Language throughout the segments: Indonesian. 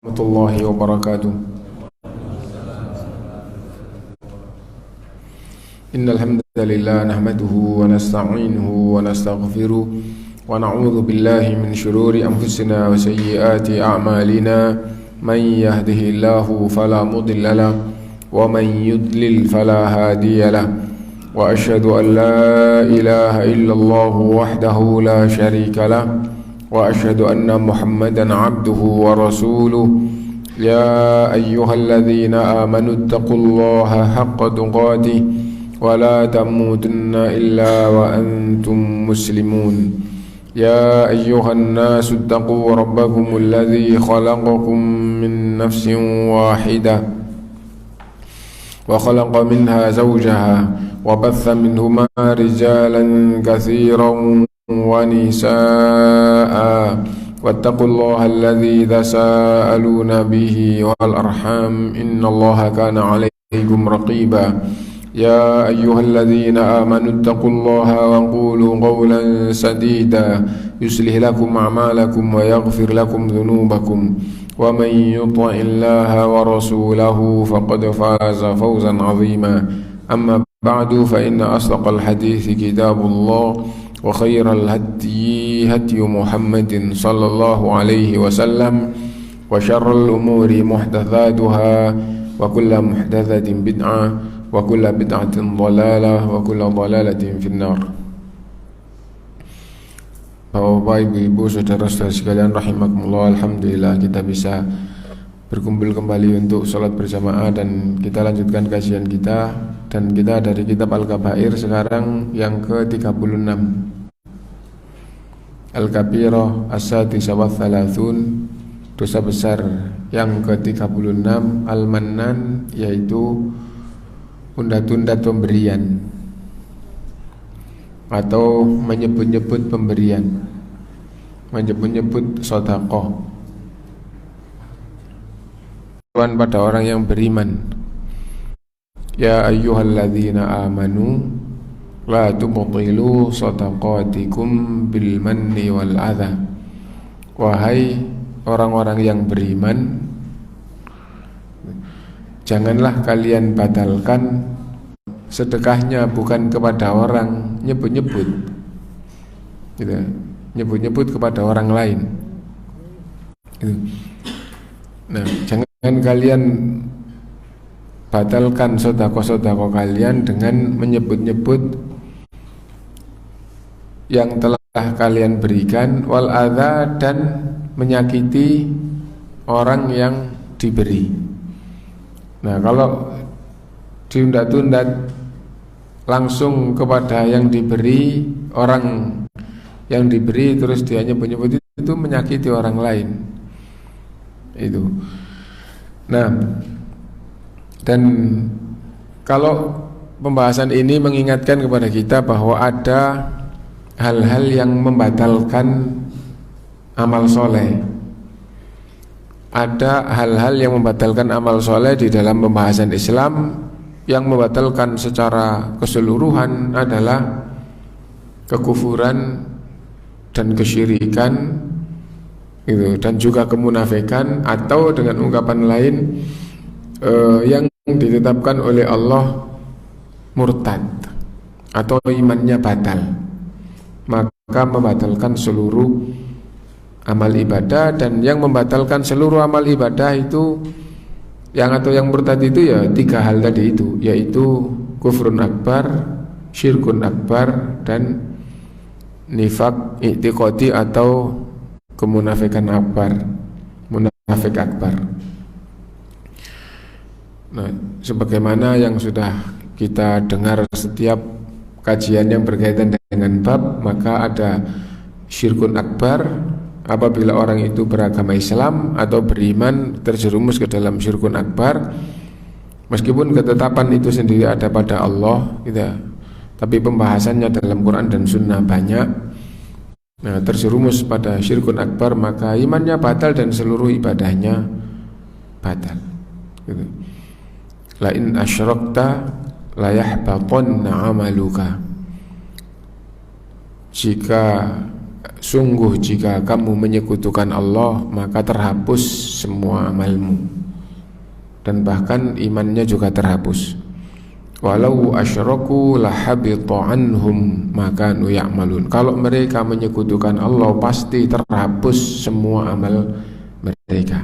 warahmatullahi wabarakatuh. Innal hamdalillah nahmaduhu wa nasta'inuhu wa nastaghfiruh wa na'udzu billahi min shururi anfusina wa sayyiati a'malina. Man yahdihillahu fala mudilla lahu wa man yudlil fala hadiya lahu. Wa asyhadu an la ilaha illallah wahdahu la syarika lahu wa asyhadu anna Muhammadan abduhu wa rasuluh. Ya ayyuhalladzina amanu taqullaha haqqa tuqatih wa la tamutunna illa wa antum muslimun. Ya ayyuhan nasu taqu rabbakumul ladzi khalaqakum min nafsin wahidah wa khalaqa minha zawjaha wa batha minhuma rijalan katsiran wa nisaa wattaqullaha alladzi tasaaluna bihi wal arham innallaha kana 'alaikum raqiba. Ya ayyuhalladzina amanu taqullaha wa qulu qawlan sadida yuslih lakum a'malakum wa yaghfir lakum dhunubakum wa man yuti'illaha wa rasulahu faqad faza fawzan 'azima. Amma ba'du fa inna asdaqal hadithi kitabullah wa khairal hadyi hadyu Muhammadin sallallahu alaihi wasallam wa syarrul umuri muhdatsatuha wa kullu muhdatsatin bid'ah wa kullu bid'atin dhalalah wa kullu dhalalatin finnar. Bapak, ibu-ibu, saudara-saudara sekalian rahimakumullah, alhamdulillah kita bisa berkumpul kembali untuk sholat berjamaah dan kita lanjutkan kajian kita, dan kita dari kitab Al-Kabair sekarang yang ke-36, Al-Kabirah As-Sadisah wa Thalathun, dosa besar yang ke-36, Al-Mannan, yaitu undat-undat pemberian atau menyebut-nyebut pemberian, menyebut-nyebut sedekah pada orang yang beriman. Ya ayyuhalladzina amanu la tubtilu shadaqatikum bil manni wal adha. Wahai orang-orang yang beriman, janganlah kalian batalkan sedekahnya bukan kepada orang nyebut-nyebut, gitu, nyebut-nyebut kepada orang lain, gitu. Nah, jangan kalian batalkan sedekah-sedekah kalian dengan menyebut-nyebut yang telah kalian berikan, wal adza, dan menyakiti orang yang diberi. Nah, kalau diundat-undat langsung kepada yang diberi, orang yang diberi, terus dia nyebut-nyebut, itu menyakiti orang lain. Itu. Nah, dan kalau pembahasan ini mengingatkan kepada kita bahwa ada hal-hal yang membatalkan amal soleh. Ada hal-hal yang membatalkan amal soleh di dalam pembahasan Islam. Yang membatalkan secara keseluruhan adalah kekufuran dan kesyirikan, gitu, dan juga kemunafikan, atau dengan ungkapan lain yang ditetapkan oleh Allah murtad atau imannya batal, maka membatalkan seluruh amal ibadah. Dan yang membatalkan seluruh amal ibadah itu yang murtad itu ya tiga hal tadi itu, yaitu kufrun akbar, syirkun akbar, dan nifak i'tiqadi atau kemunafikan akbar, munafik akbar. Nah, sebagaimana yang sudah kita dengar setiap kajian yang berkaitan dengan bab, maka ada syirkun akbar apabila orang itu beragama Islam atau beriman terjerumus ke dalam syirkun akbar, meskipun ketetapan itu sendiri ada pada Allah, gitu, tapi pembahasannya dalam Quran dan Sunnah banyak. Nah, terjerumus pada syirkun akbar, maka imannya batal dan seluruh ibadahnya batal, gitu. La in asyrakta la yahbatanna amaluka. Jika sungguh jika kamu menyekutukan Allah maka terhapus semua amalmu, dan bahkan imannya juga terhapus. Walau asyraku lahabita anhum ma kanu ya'malun. Kalau mereka menyekutukan Allah pasti terhapus semua amal mereka.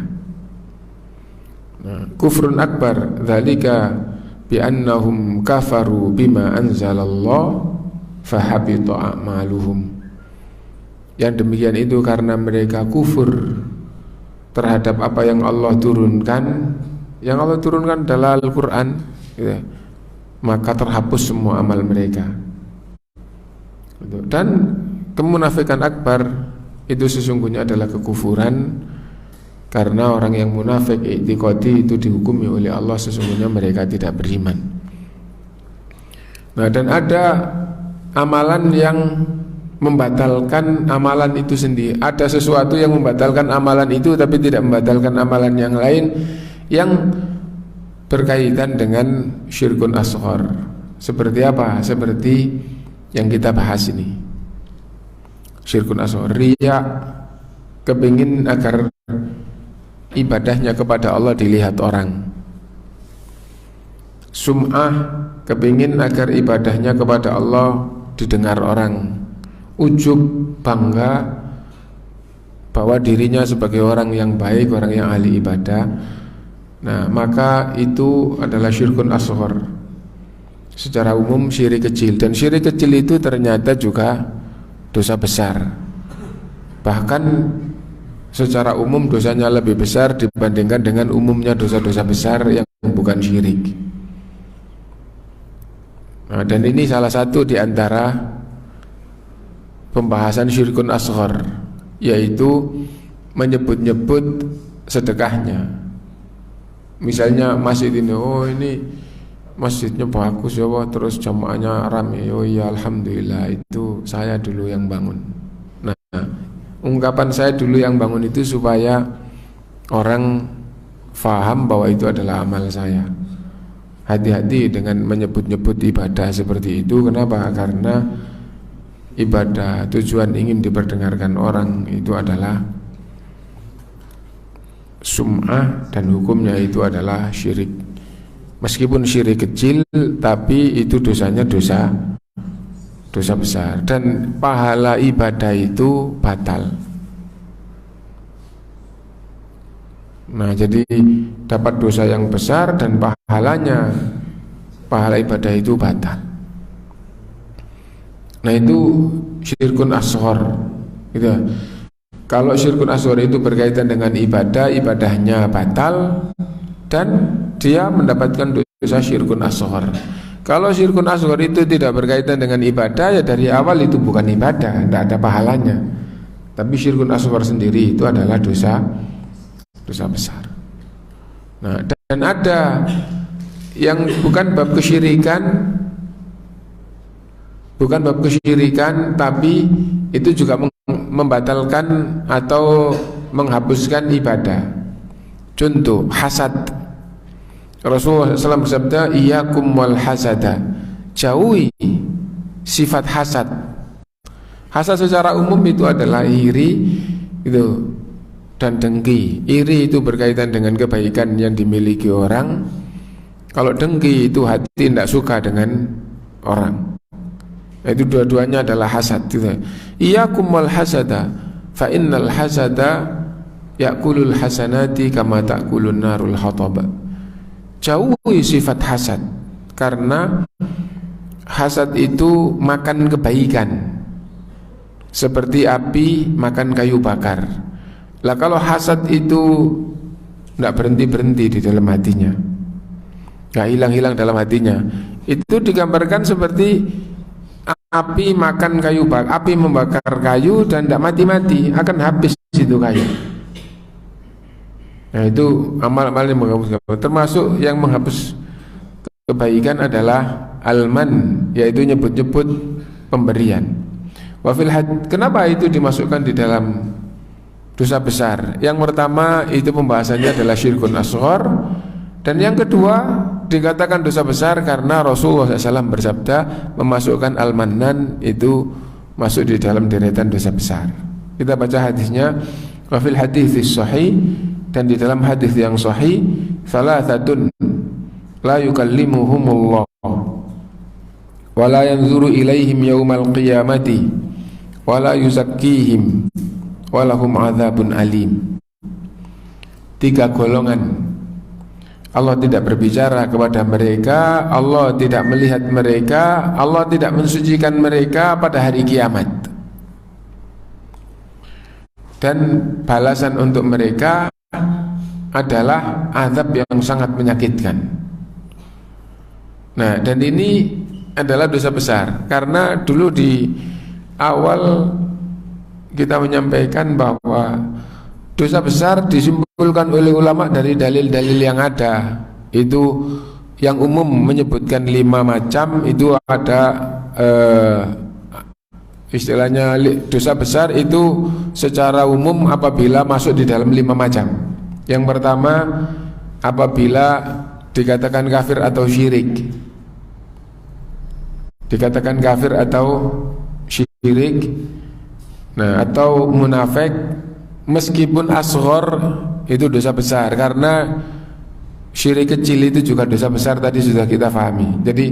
Kufrun akbar dzalika bi annahum kafaru bima anzalallah fahabita a'maluhum. Yang demikian itu karena mereka kufur terhadap apa yang Allah turunkan. Yang Allah turunkan adalah Al-Quran, gitu. Maka terhapus semua amal mereka. Dan kemunafikan akbar itu sesungguhnya adalah kekufuran. Karena orang yang munafik i'tiqadi itu dihukumi oleh Allah sesungguhnya mereka tidak beriman. Nah, dan ada amalan yang membatalkan amalan itu sendiri. Ada sesuatu yang membatalkan amalan itu tapi tidak membatalkan amalan yang lain, yang berkaitan dengan syirkun asghar. Seperti apa? Seperti yang kita bahas ini. Syirkun asghar, riya, kepingin agar ibadahnya kepada Allah dilihat orang. Sum'ah, kepingin agar ibadahnya kepada Allah didengar orang. Ujub, bangga bahwa dirinya sebagai orang yang baik, orang yang ahli ibadah. Nah, maka itu adalah syirkun asghar. Secara umum syirik kecil, dan syirik kecil itu ternyata juga dosa besar. Bahkan secara umum dosanya lebih besar dibandingkan dengan umumnya dosa-dosa besar yang bukan syirik. Nah, dan ini salah satu di antara pembahasan syirkun asghar, yaitu menyebut-nyebut sedekahnya. Misalnya masjid ini, oh ini masjidnya bagus ya Allah, terus jamaahnya ramai, oh iya alhamdulillah itu saya dulu yang bangun. Nah, ungkapan saya dulu yang bangun itu supaya orang faham bahwa itu adalah amal saya. Hati-hati dengan menyebut-nyebut ibadah seperti itu. Kenapa? Karena ibadah tujuan ingin diperdengarkan orang itu adalah sum'ah, dan hukumnya itu adalah syirik. Meskipun syirik kecil, tapi itu dosanya dosa besar, dan pahala ibadah itu batal. Nah, jadi dapat dosa yang besar dan pahala ibadah itu batal. Nah, itu syirkun asghar gitu. Kalau syirkun asghar itu berkaitan dengan ibadah, ibadahnya batal dan dia mendapatkan dosa syirkun asghar. Kalau syirkun asghar itu tidak berkaitan dengan ibadah, ya dari awal itu bukan ibadah, tidak ada pahalanya. Tapi syirkun asghar sendiri itu adalah dosa besar. Nah, dan ada yang bukan bab kesyirikan, tapi itu juga membatalkan atau menghapuskan ibadah. Contoh, hasad. Rasulullah SAW bersabda, iyyakum wal hasada, jauhi sifat hasad. Hasad secara umum itu adalah iri itu dan dengki. Iri itu berkaitan dengan kebaikan yang dimiliki orang. Kalau dengki itu hati tidak suka dengan orang. Itu dua-duanya adalah hasad gitu. Iyyakum wal hasada fa innal hasada ya'kulul hasanati kama ta'kulun narul hataba. Jauhi sifat hasad, karena hasad itu makan kebaikan seperti api makan kayu bakar. Lah kalau hasad itu tidak berhenti-berhenti di dalam hatinya, nggak hilang-hilang dalam hatinya, itu digambarkan seperti api makan kayu bakar, api membakar kayu dan tidak mati-mati, akan habis itu kayu. Nah, itu amal-amal yang menghapus, termasuk yang menghapus kebaikan adalah alman, yaitu nyebut-nyebut pemberian. Kenapa itu dimasukkan di dalam dosa besar? Yang pertama itu pembahasannya adalah syirkun asghar, dan yang kedua dikatakan dosa besar karena Rasulullah SAW bersabda memasukkan al-mannan itu masuk di dalam deretan dosa besar. Kita baca hadisnya. Wa fil haditsis sahih, dan di dalam hadis yang sahih, salasatun la yukallimuhumullah wa la yanzuru ilaihim yaumal qiyamati wa la yuzakkihim wa lahum adzabun alim. 3 golongan Allah tidak berbicara kepada mereka, Allah tidak melihat mereka, Allah tidak mensucikan mereka pada hari kiamat. Dan balasan untuk mereka adalah azab yang sangat menyakitkan. Nah, dan ini adalah dosa besar, karena dulu di awal kita menyampaikan bahwa dosa besar disimpulkan oleh ulama dari dalil-dalil yang ada. Itu yang umum menyebutkan 5 macam. Itu ada istilahnya dosa besar itu secara umum apabila masuk di dalam 5 macam. Yang pertama, apabila dikatakan kafir atau syirik. Dikatakan kafir atau syirik, nah, atau munafik, meskipun asghar itu dosa besar, karena syirik kecil itu juga dosa besar, tadi sudah kita pahami. Jadi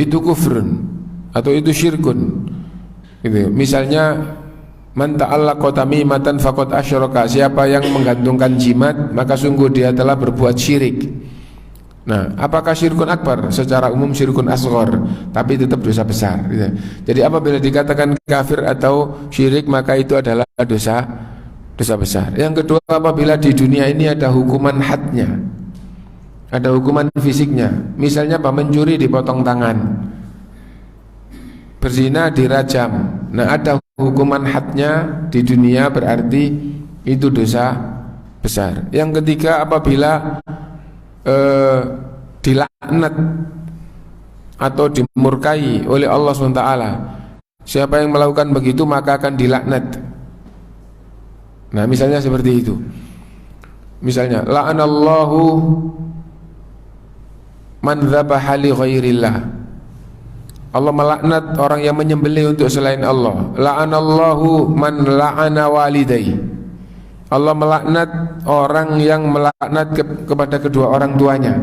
itu kufrun atau itu syirkun. Gitu. Misalnya man ta'allaqa tamimatan faqad asyraka, siapa yang menggantungkan jimat maka sungguh dia telah berbuat syirik. Nah, apakah syirkun akbar? Secara umum syirkun asghar, tapi tetap dosa besar. Gitu. Jadi apabila dikatakan kafir atau syirik maka itu adalah dosa besar. Yang kedua, apabila di dunia ini ada hukuman hadnya, ada hukuman fisiknya. Misalnya mencuri dipotong tangan, berzina dirajam. Nah, ada hukuman hadnya di dunia, berarti itu dosa besar. Yang ketiga, apabila dilaknat atau dimurkai oleh Allah SWT, siapa yang melakukan begitu maka akan dilaknat. Nah, misalnya seperti itu. Misalnya, la'anallahu man dzabaha li ghairillah, Allah melaknat orang yang menyembelih untuk selain Allah. La'anallahu man la'ana walidai, Allah melaknat orang yang melaknat kepada kedua orang tuanya.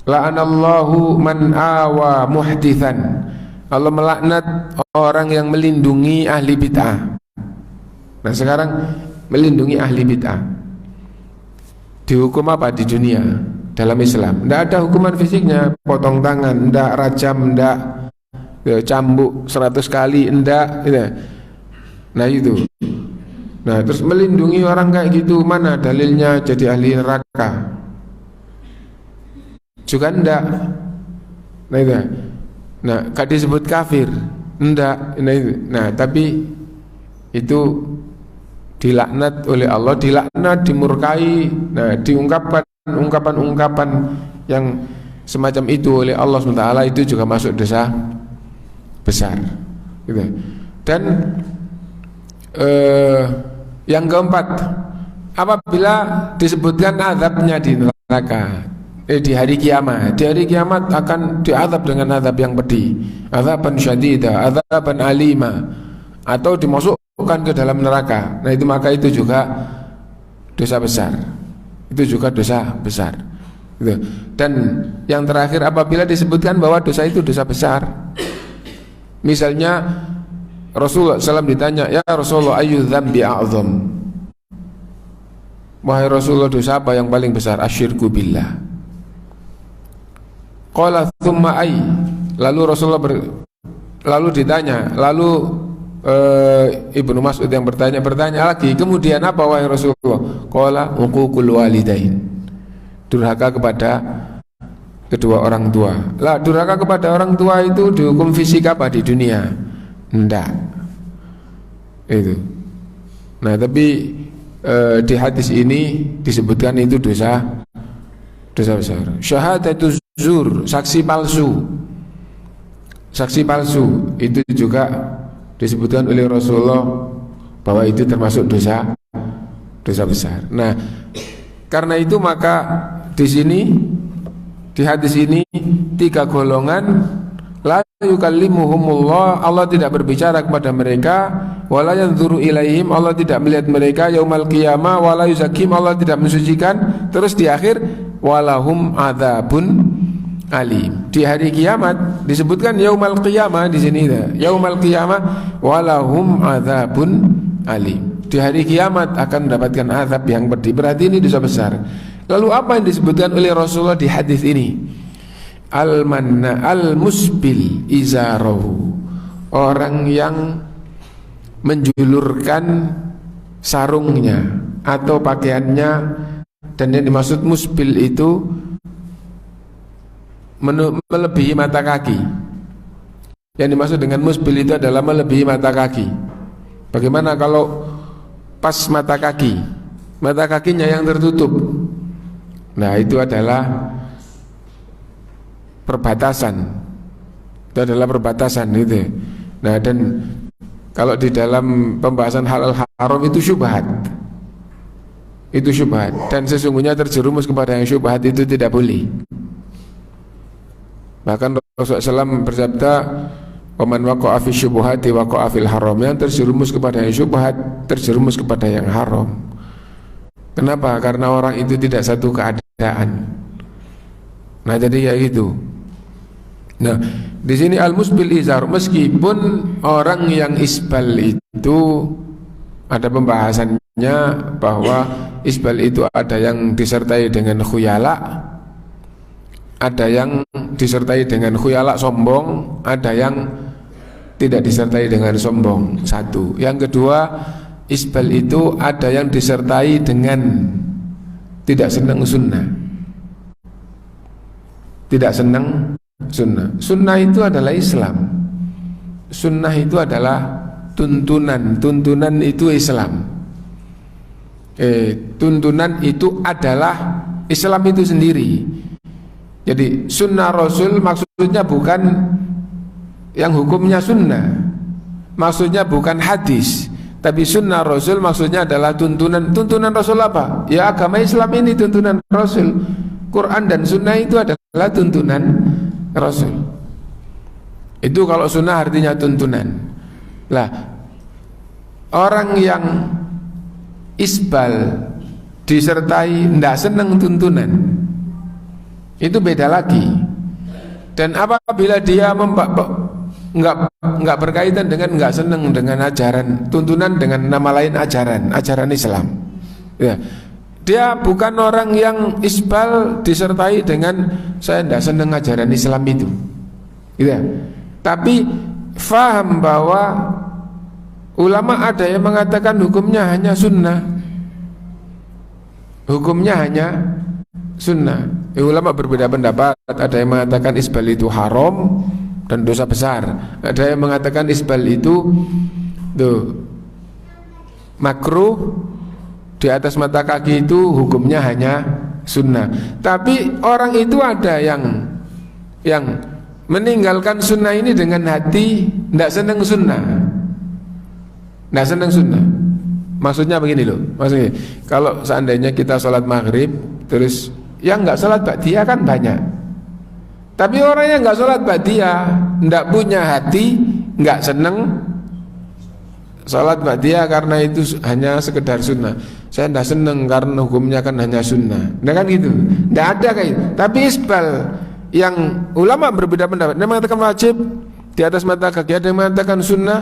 La'anallahu man awa muhdithan, Allah melaknat orang yang melindungi ahli bid'ah. Nah, sekarang melindungi ahli bid'ah dihukum apa di dunia dalam Islam? Tidak ada hukuman fisiknya, potong tangan, tidak rajam, tidak cambuk 100 kali, tidak. Nah, itu. Nah, terus melindungi orang kayak gitu, mana dalilnya jadi ahli neraka? Juga enggak. Nah, itu. Nah, gak disebut kafir, enggak. Nah, itu. Nah, tapi itu dilaknat oleh Allah, dilaknat, dimurkai. Nah, diungkapkan ungkapan-ungkapan yang semacam itu oleh Allah SWT, itu juga masuk dosa besar. Gitu. Dan yang keempat, apabila disebutkan azabnya di neraka, di hari kiamat. Di hari kiamat akan diazab dengan azab yang pedih, azaban syadida, azaban alima, atau dimasukkan ke dalam neraka. Nah, itu maka itu juga dosa besar. Itu juga dosa besar. Gitu. Dan yang terakhir, apabila disebutkan bahwa dosa itu dosa besar. Misalnya Rasulullah SAW ditanya, ya Rasulullah, ayyu dzambi a'zam, wahai Rasulullah, dosa apa yang paling besar? Asyirku billah. Qala thumma ay, lalu Rasulullah lalu ditanya, lalu Ibnu Mas'ud yang bertanya lagi, kemudian apa wahai Rasulullah? Qala uququl walidain, durhaka kepada kedua orang tua. Lah, durhaka kepada orang tua itu dihukum fisik apa di dunia? Enggak. Itu. Nah, tapi di hadis ini disebutkan itu dosa besar. Syahadatus zur, saksi palsu. Saksi palsu itu juga disebutkan oleh Rasulullah bahwa itu termasuk dosa besar. Nah, karena itu maka di sini, di hadis ini, 3 golongan la yukallimuhumullah, Allah tidak berbicara kepada mereka, wala yanzuru ilaihim, Allah tidak melihat mereka, yaumal qiyamah wala yuzakkihim, Allah tidak mensucikan. Terus di akhir walahum adzabun alim. Di hari kiamat disebutkan yaumal qiyamah di sini ya. Yaumal qiyamah walahum adzabun alim. Di hari kiamat akan mendapatkan azab yang pedih. Berarti ini dosa besar. Lalu apa yang disebutkan oleh Rasulullah di hadis ini? Al-manna al-musbil izarahu, orang yang menjulurkan sarungnya atau pakaiannya, dan yang dimaksud musbil itu melebihi mata kaki. Yang dimaksud dengan musbil itu adalah melebihi mata kaki. Bagaimana kalau pas mata kakinya yang tertutup? Nah, itu adalah perbatasan. Itu adalah perbatasan itu. Nah, dan kalau di dalam pembahasan halal haram itu syubhat. Itu syubhat, dan sesungguhnya terjerumus kepada yang syubhat itu tidak boleh. Bahkan Rasulullah SAW bersabda, "Waman waqa'a fi syubhati waqa'a fil haram." Yang terjerumus kepada yang syubhat terjerumus kepada yang haram. Kenapa? Karena orang itu tidak satu keadaan. Nah, jadi kayak gitu. Nah, di sini al-musbil izar, meskipun orang yang isbal itu ada pembahasannya bahwa isbal itu ada yang disertai dengan khuyala, ada yang disertai dengan khuyala sombong, ada yang tidak disertai dengan sombong. Satu. Yang kedua, isbal itu ada yang disertai dengan tidak senang sunnah. Tidak senang sunnah. Sunnah itu adalah Islam. Sunnah itu adalah tuntunan. Tuntunan itu Islam. Tuntunan itu adalah Islam itu sendiri. Jadi sunnah Rasul maksudnya bukan yang hukumnya sunnah, maksudnya bukan hadis, tapi sunnah Rasul maksudnya adalah tuntunan. Tuntunan Rasul apa? Ya, agama Islam ini tuntunan Rasul. Quran dan sunnah itu adalah tuntunan Rasul. Itu kalau sunnah artinya tuntunan. Lah, orang yang isbal disertai tidak senang tuntunan, itu beda lagi. Dan apabila dia nggak berkaitan dengan nggak senang dengan ajaran tuntunan, dengan nama lain ajaran Islam, ya, dia bukan orang yang isbal disertai dengan saya tidak senang ajaran Islam itu, ya. Tapi faham bahwa ulama ada yang mengatakan hukumnya hanya sunnah, hukumnya hanya sunnah. Ulama berbeda pendapat. Ada yang mengatakan isbal itu haram dan dosa besar. Ada yang mengatakan isbal itu makruh, di atas mata kaki itu hukumnya hanya sunnah. Tapi orang itu ada yang meninggalkan sunnah ini dengan hati tidak senang sunnah, tidak senang sunnah. Maksudnya begini loh, maksudnya kalau seandainya kita sholat maghrib, terus yang nggak sholat ba'diyah kan banyak. Tapi orang yang nggak sholat ba'diyah, tidak punya hati, nggak senang sholat ba'diyah karena itu hanya sekedar sunnah. Saya tidak senang karena hukumnya kan hanya sunnah. Nah kan gitu, tidak ada kayak gitu. Tapi isbal yang ulama berbeda pendapat, ada yang mengatakan wajib di atas mata kaki, ada yang mengatakan sunnah,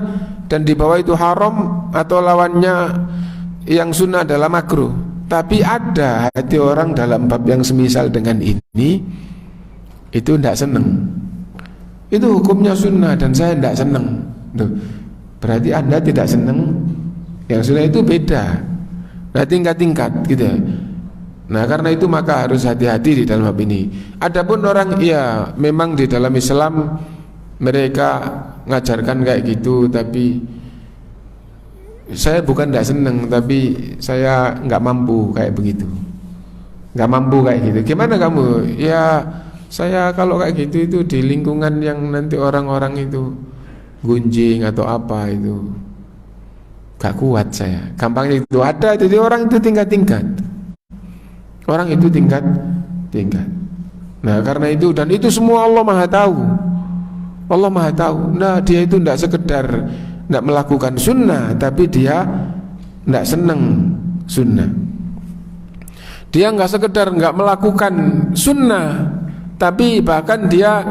dan di bawah itu haram, atau lawannya yang sunnah adalah makruh. Tapi ada hati orang dalam bab yang semisal dengan ini, itu tidak senang. Itu hukumnya sunnah dan saya tidak senang. Berarti Anda tidak senang. Yang sunnah itu beda. Nah, tingkat-tingkat gitu. Nah, karena itu maka harus hati-hati di dalam bab ini. Adapun orang ya memang di dalam Islam mereka ngajarkan kayak gitu, tapi saya bukan tidak senang, tapi saya nggak mampu kayak begitu, nggak mampu kayak gitu. Gimana kamu? Ya saya kalau kayak gitu itu di lingkungan yang nanti orang-orang itu gunjing atau apa itu gak kuat saya. Gampangnya itu ada. Jadi orang itu tingkat-tingkat. Orang itu tingkat-tingkat. Nah karena itu, dan itu semua Allah Maha tahu. Allah Maha tahu. Nah dia itu tidak tidak melakukan sunnah, tapi dia tidak senang sunnah. Dia nggak sekedar nggak melakukan sunnah, tapi bahkan dia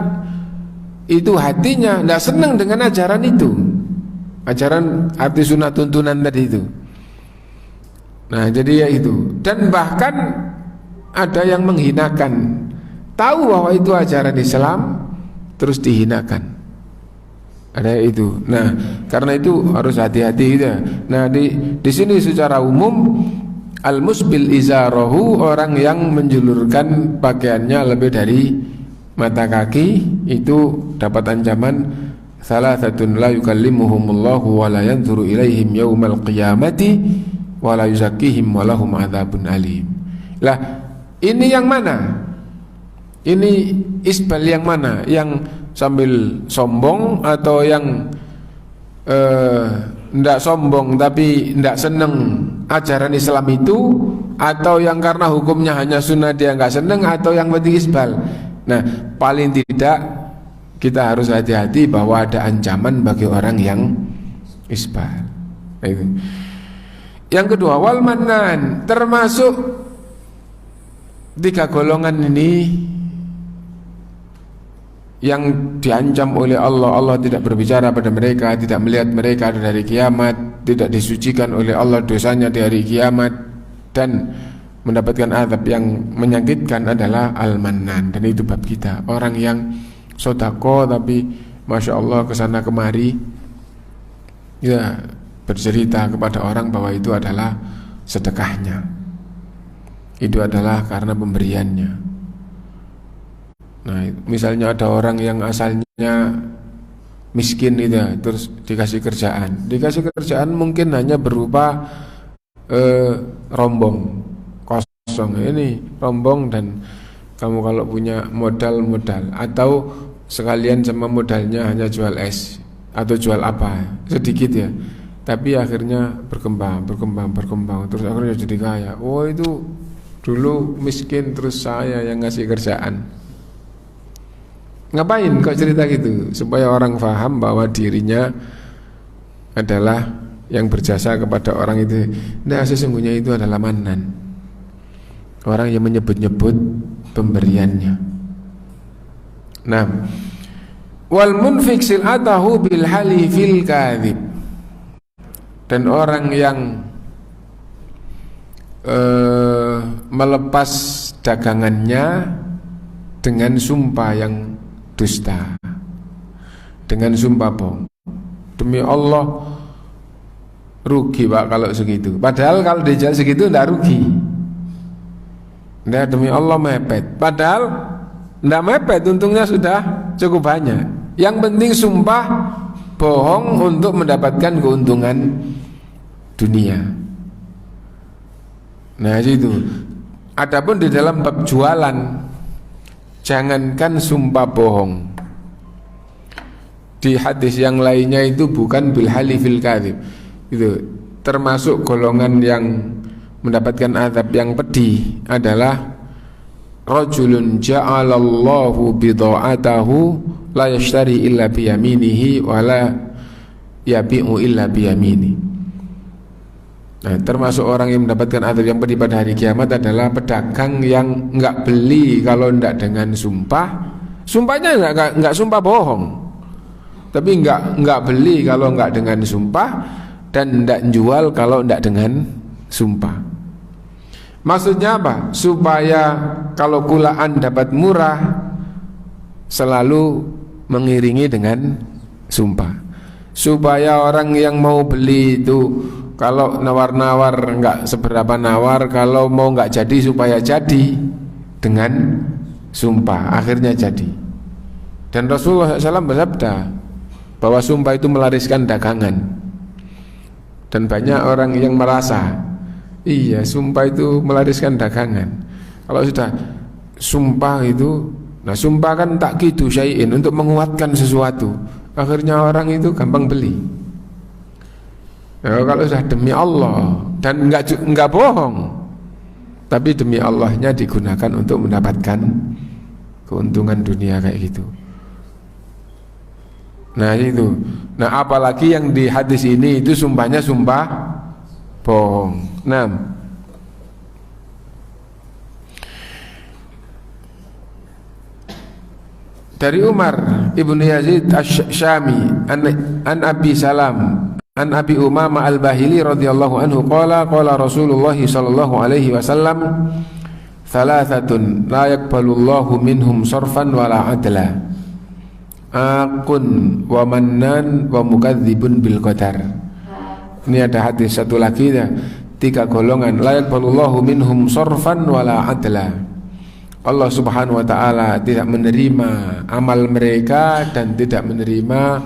itu hatinya tidak senang dengan ajaran itu, ajaran arti sunnah tuntunan tadi itu. Nah jadi ya itu. Dan bahkan ada yang menghinakan, tahu bahwa itu ajaran Islam terus dihinakan, ada itu. Nah karena itu harus hati-hati gitu. Nah di sini secara umum al-musbil izarahu, orang yang menjulurkan pakaiannya lebih dari mata kaki, itu dapat ancaman salasatun la yukallimuhumullahu wa la yanzuru ilaihim yaumal qiyamati wa la yuzakkihim wa lahum adzabun alim. Lah ini yang mana? Ini isbal yang mana? Yang sambil sombong atau yang tidak sombong tapi tidak senang ajaran Islam itu, atau yang karena hukumnya hanya sunnah dia nggak senang, atau yang penting isbal. Nah paling tidak kita harus hati-hati bahwa ada ancaman bagi orang yang isbal. Yang kedua, wal mannan, termasuk 3 golongan ini yang diancam oleh Allah. Allah tidak berbicara pada mereka, tidak melihat mereka dari kiamat, tidak disucikan oleh Allah dosanya di hari kiamat, dan mendapatkan azab yang menyakitkan adalah al-mannan. Dan itu bab kita, orang yang sodako tapi Masya Allah kesana kemari ya bercerita kepada orang bahwa itu adalah sedekahnya, itu adalah karena pemberiannya. Nah misalnya ada orang yang asalnya miskin itu, terus dikasih kerjaan mungkin hanya berupa rombong kosong, ini rombong dan kamu kalau punya modal, atau sekalian sama modalnya hanya jual es atau jual apa sedikit ya, tapi akhirnya berkembang terus akhirnya jadi kaya. Oh itu dulu miskin terus saya yang ngasih kerjaan. Ngapain kok cerita gitu? Supaya orang paham bahwa dirinya adalah yang berjasa kepada orang itu. Nah sesungguhnya itu adalah mannan, orang yang menyebut-nyebut pemberiannya. Nah wal munfik sil'atahu bil halifil kadhib, dan orang yang melepas dagangannya dengan sumpah yang dusta, dengan sumpah bohong. Demi Allah rugi Pak kalau segitu, padahal kalau dijual segitu tidak rugi. Nah, demi Allah mepet, padahal tidak mepet, untungnya sudah cukup banyak. Yang penting sumpah bohong untuk mendapatkan keuntungan dunia. Nah itu. Adapun di dalam bab jualan, jangankan sumpah bohong, di hadis yang lainnya itu bukan bil halifil kadhib, itu termasuk golongan yang mendapatkan azab yang pedih adalah rajulun ja'alallahu bidha'atahu la yashtari illa biyaminihi wa la yabi'u illa biyamini. Nah, termasuk orang yang mendapatkan azab yang pedih pada hari kiamat adalah pedagang yang enggak beli kalau enggak dengan sumpah. Sumpahnya enggak sumpah bohong, tapi enggak beli kalau enggak dengan sumpah, dan enggak jual kalau enggak dengan sumpah. Maksudnya apa? Supaya kalau kulaan dapat murah selalu mengiringi dengan sumpah. Supaya orang yang mau beli itu kalau nawar-nawar enggak seberapa nawar, kalau mau enggak jadi supaya jadi dengan sumpah, akhirnya jadi. Dan Rasulullah SAW bersabda bahwa sumpah itu melariskan dagangan. Dan banyak orang yang merasa iya sumpah itu melariskan dagangan. Kalau sudah sumpah itu, nah sumpah kan takidu syai'in, untuk menguatkan sesuatu, akhirnya orang itu gampang beli. Nah, kalau sudah demi Allah dan enggak bohong, tapi demi Allahnya digunakan untuk mendapatkan keuntungan dunia kayak gitu. Nah itu. Nah apalagi yang di hadis ini itu sumpahnya sumpah bohong. Nah, dari Umar ibnu Yazid Asy-Syami an Abi Salam an Abi Umamah Al-Bahili radhiyallahu anhu qala Rasulullah sallallahu alaihi wasallam thalathatun la yaqbalullahu minhum sarfan wala adla akun wa mannan wa mukadzibun bil qadar. Ini ada hadis satu lagi ya, 3 golongan la yaqbalullahu minhum sarfan wala adla. Allah Subhanahu wa taala tidak menerima amal mereka dan tidak menerima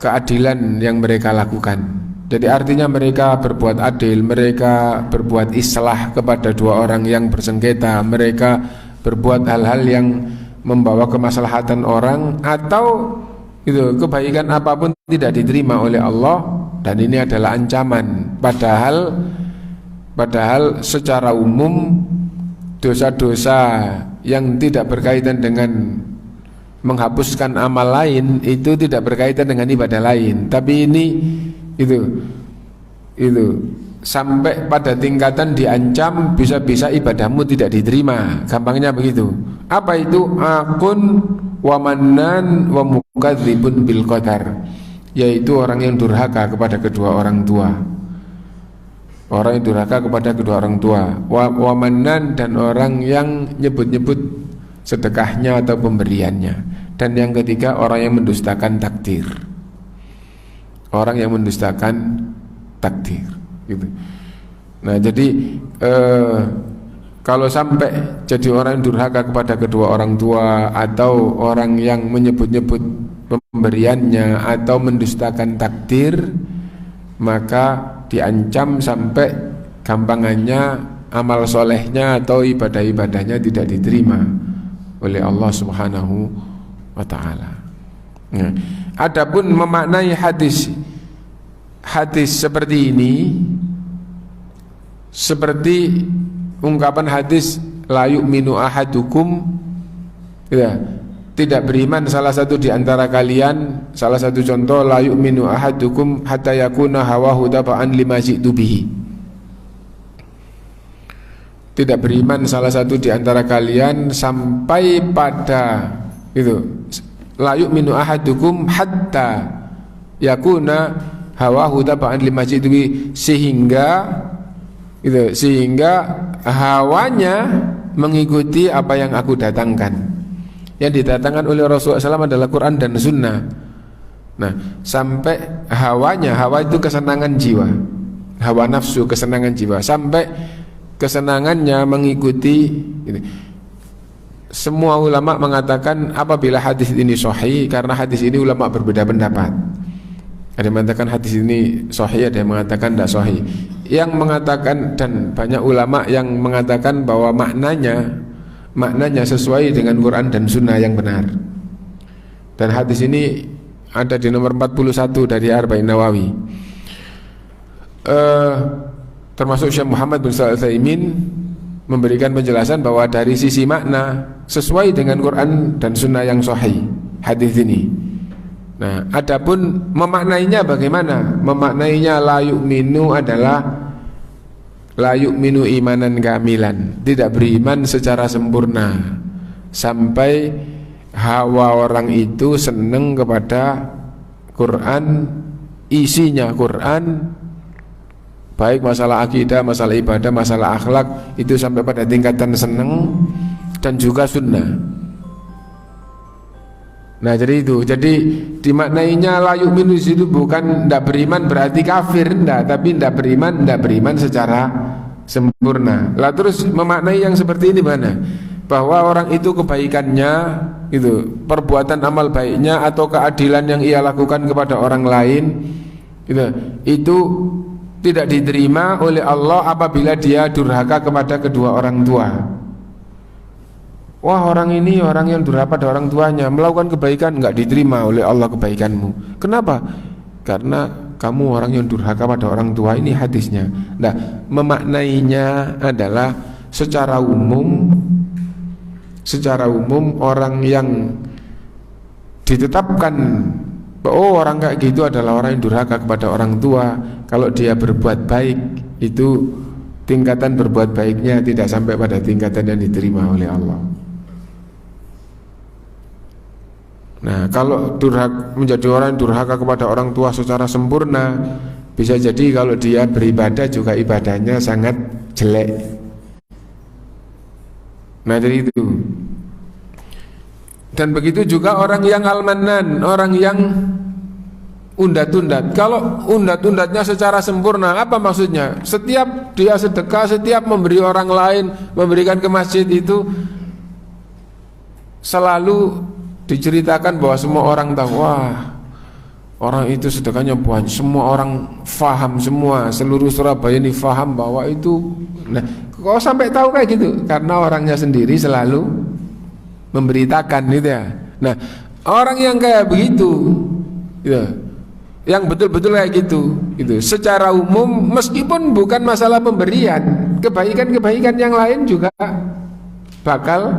keadilan yang mereka lakukan. Jadi artinya mereka berbuat adil, mereka berbuat islah kepada 2 orang yang bersengketa, mereka berbuat hal-hal yang membawa kemaslahatan orang, atau itu kebaikan apapun tidak diterima oleh Allah, dan ini adalah ancaman. Padahal secara umum dosa-dosa yang tidak berkaitan dengan menghapuskan amal lain itu tidak berkaitan dengan ibadah lain. Tapi ini itu sampai pada tingkatan diancam bisa-bisa ibadahmu tidak diterima. Gampangnya begitu. Apa itu? Akun wa mannan wa mukadzibun bil qadar, yaitu orang yang durhaka kepada kedua orang tua. Orang yang durhaka kepada kedua orang tua, wa mannan, dan orang yang nyebut-nyebut sedekahnya atau pemberiannya. Dan yang ketiga, orang yang mendustakan takdir. Orang yang mendustakan takdir gitu. Nah jadi kalau sampai jadi orang yang durhaka kepada kedua orang tua, atau orang yang menyebut-nyebut pemberiannya atau mendustakan takdir, maka diancam sampai gampangannya amal solehnya atau ibadah-ibadahnya tidak diterima oleh Allah Subhanahu wa ta'ala. Nah, adapun memaknai hadis seperti ini, seperti ungkapan hadis la yu'minu ahadukum, ya, tidak beriman salah satu di antara kalian. Salah satu contoh, la yu'minu ahadukum hatta yakuna hawahu taba'an lima ji'tu bihi. Tidak beriman salah satu di antara kalian sampai pada itu, la yu'minu ahadukum hatta yakuna hawahu taba'an lima ji'tu bihi, sehingga hawanya mengikuti apa yang aku datangkan. Yang didatangkan oleh Rasulullah SAW adalah Quran dan Sunnah. Nah, sampai hawa itu kesenangan jiwa, hawa nafsu, kesenangan jiwa, sampai kesenangannya mengikuti ini. Semua ulama mengatakan apabila hadis ini sahih, karena hadis ini ulama berbeda pendapat. Ada yang mengatakan hadis ini sahih, ada yang mengatakan tidak sahih. Yang mengatakan, dan banyak ulama yang mengatakan bahwa maknanya sesuai dengan Quran dan Sunnah yang benar. Dan hadis ini ada di nomor 41 dari Arba'in Nawawi. Termasuk Syekh Muhammad bin Shalih Al-Utsaimin memberikan penjelasan bahwa dari sisi makna sesuai dengan Quran dan Sunnah yang sahih hadis ini. Nah, adapun memaknainya bagaimana? Memaknainya la yu'minu adalah la yu'minu imanan kamilan, tidak beriman secara sempurna, sampai hawa orang itu senang kepada Quran, isinya Quran, baik masalah akidah, masalah ibadah, masalah akhlak, itu sampai pada tingkatan senang, dan juga sunnah. Nah jadi itu, jadi dimaknainya la yu'minu itu bukan tidak beriman berarti kafir, enggak, tapi tidak beriman secara sempurna. Lah terus memaknai yang seperti ini mana? Bahwa orang itu kebaikannya, itu perbuatan amal baiknya atau keadilan yang ia lakukan kepada orang lain, itu tidak diterima oleh Allah apabila dia durhaka kepada kedua orang tua. Wah, orang ini orang yang durhaka pada orang tuanya, melakukan kebaikan, enggak diterima oleh Allah kebaikanmu. Kenapa? Karena kamu orang yang durhaka pada orang tua. Ini hadisnya. Nah, memaknainya adalah secara umum orang yang ditetapkan Oh, orang kayak gitu adalah orang yang durhaka kepada orang tua. Kalau dia berbuat baik, itu tingkatan berbuat baiknya tidak sampai pada tingkatan yang diterima oleh Allah. Nah, kalau menjadi orang yang durhaka kepada orang tua secara sempurna, bisa jadi kalau dia beribadah juga ibadahnya sangat jelek. Nah, jadi itu. Dan begitu juga orang yang al-mannan, orang yang undat-undat. Kalau undat-undatnya secara sempurna, apa maksudnya? Setiap dia sedekah, setiap memberi orang lain, memberikan ke masjid itu selalu diceritakan bahwa semua orang tahu, wah, orang itu sedekahnya banyak, semua orang faham, semua seluruh Surabaya ini faham bahwa itu. Nah, kok sampai tahu kayak gitu? Karena orangnya sendiri selalu memberitakan gitu ya. Nah, orang yang kayak begitu, ya, yang betul-betul kayak gitu, secara umum meskipun bukan masalah pemberian, kebaikan-kebaikan yang lain juga bakal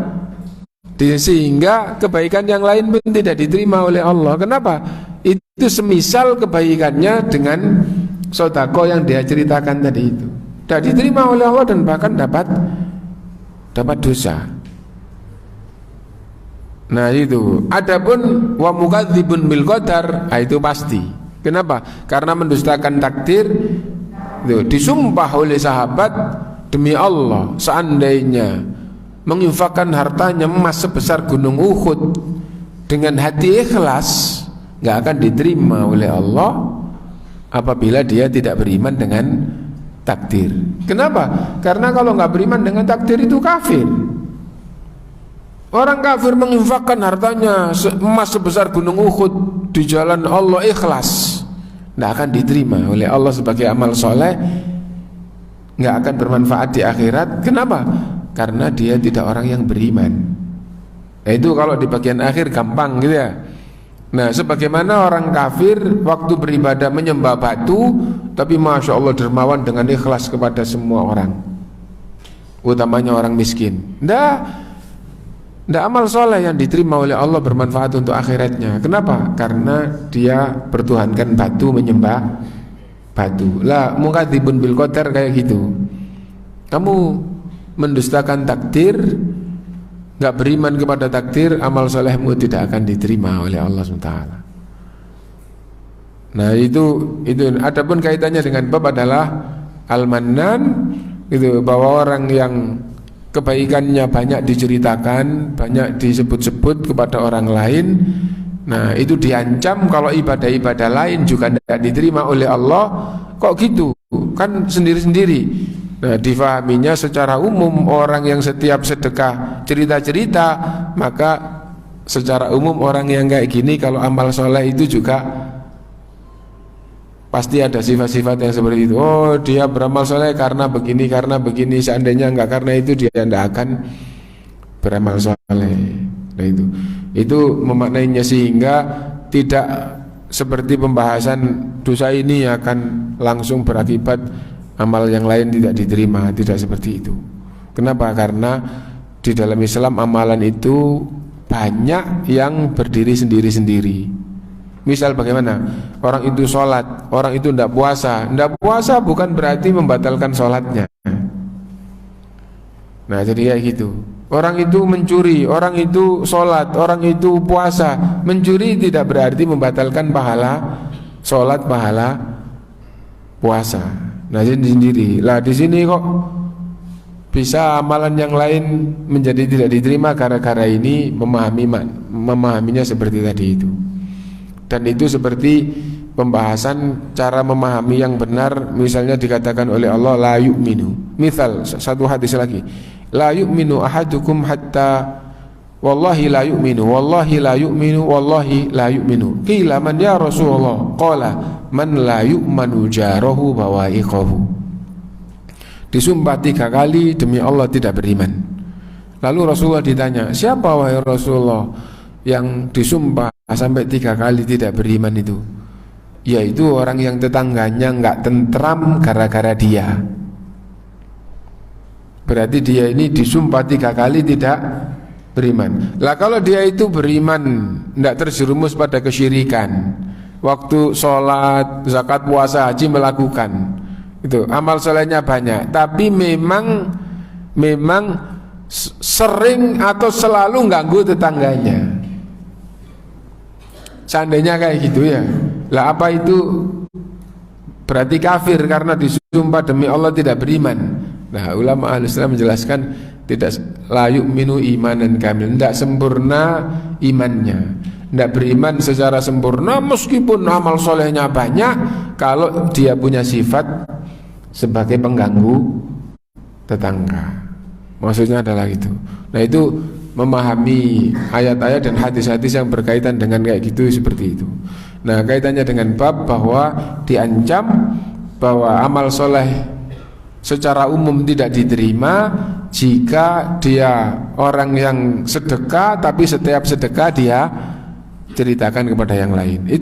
sehingga kebaikan yang lain pun tidak diterima oleh Allah. Kenapa? Itu semisal kebaikannya dengan sedekah yang dia ceritakan tadi itu tidak diterima oleh Allah dan bahkan dapat dosa. Nah, itu. Adapun wa mukadzibun bil qadar, itu pasti. Kenapa? Karena mendustakan takdir. Itu disumpah oleh sahabat, demi Allah, seandainya menginfakkan hartanya emas sebesar gunung Uhud dengan hati ikhlas, nggak akan diterima oleh Allah apabila dia tidak beriman dengan takdir. Kenapa? Karena kalau nggak beriman dengan takdir itu kafir. Orang kafir menginfakkan hartanya emas sebesar gunung Uhud di jalan Allah ikhlas, nggak akan diterima oleh Allah sebagai amal soleh, nggak akan bermanfaat di akhirat. Kenapa? Karena dia tidak orang yang beriman. Nah, itu kalau di bagian akhir gampang gitu ya. Nah, sebagaimana orang kafir waktu beribadah menyembah batu, tapi masya Allah dermawan dengan ikhlas kepada semua orang, utamanya orang miskin. Nggak amal soleh yang diterima oleh Allah bermanfaat untuk akhiratnya. Kenapa? Karena dia bertuhankan batu, menyembah batu. Lah, mukadzibun bil qadar kayak gitu. Kamu mendustakan takdir, nggak beriman kepada takdir, amal solehmu tidak akan diterima oleh Allah SWT. Nah, itu. Adapun kaitannya dengan bab adalah al-mannan, itu bahwa orang yang kebaikannya banyak diceritakan, banyak disebut-sebut kepada orang lain. Nah, itu diancam kalau ibadah-ibadah lain juga tidak diterima oleh Allah. Kok gitu? Kan sendiri-sendiri. Nah, difahaminya secara umum, orang yang setiap sedekah cerita-cerita, maka secara umum orang yang kayak gini kalau amal soleh itu juga pasti ada sifat-sifat yang seperti itu. Oh, dia beramal soleh karena begini, seandainya enggak karena itu dia tidak akan beramal soleh. Nah, itu memaknainya, sehingga tidak seperti pembahasan dosa ini akan langsung berakibat amal yang lain tidak diterima, tidak seperti itu. Kenapa? Karena di dalam Islam amalan itu banyak yang berdiri sendiri-sendiri. Misal bagaimana? Orang itu sholat, orang itu tidak puasa. Tidak puasa bukan berarti membatalkan sholatnya. Nah, jadi kayak gitu. Orang itu mencuri, orang itu sholat, orang itu puasa. Mencuri tidak berarti membatalkan pahala sholat, pahala puasa. Nah, sendiri. Lah, di sini kok bisa amalan yang lain menjadi tidak diterima gara-gara ini memahaminya seperti tadi itu. Dan itu seperti pembahasan cara memahami yang benar. Misalnya dikatakan oleh Allah la yu'minu. Misal satu hadis lagi, la yu'minu ahadukum hatta wallahi la yu'minu, wallahi la yu'minu, wallahi la yu'minu. Qila man ya Rasulullah? Qala man la yu'manu jarahu bawa'iqahu. Disumpah 3 kali demi Allah tidak beriman. Lalu Rasulullah ditanya, siapa wahai Rasulullah yang disumpah sampai 3 kali tidak beriman itu? Yaitu orang yang tetangganya enggak tentram gara-gara dia. Berarti dia ini disumpah 3 kali tidak beriman. Lah kalau dia itu beriman, tidak terjerumus pada kesyirikan, waktu sholat, zakat, puasa, haji melakukan, itu amal solehnya banyak, tapi memang sering atau selalu ganggu tetangganya. Seandainya kayak gitu ya, lah apa itu berarti kafir karena disumpah demi Allah tidak beriman? Nah, ulama Ahlussunnah menjelaskan tidak layu minu imanan kamil, tidak sempurna imannya, tidak beriman secara sempurna meskipun amal solehnya banyak, kalau dia punya sifat sebagai pengganggu tetangga. Maksudnya adalah itu. Nah, itu memahami ayat-ayat dan hadis-hadis yang berkaitan dengan kayak gitu seperti itu. Nah, kaitannya dengan bab bahwa diancam bahwa amal soleh secara umum tidak diterima jika dia orang yang sedekah, tapi setiap sedekah dia ceritakan kepada yang lain.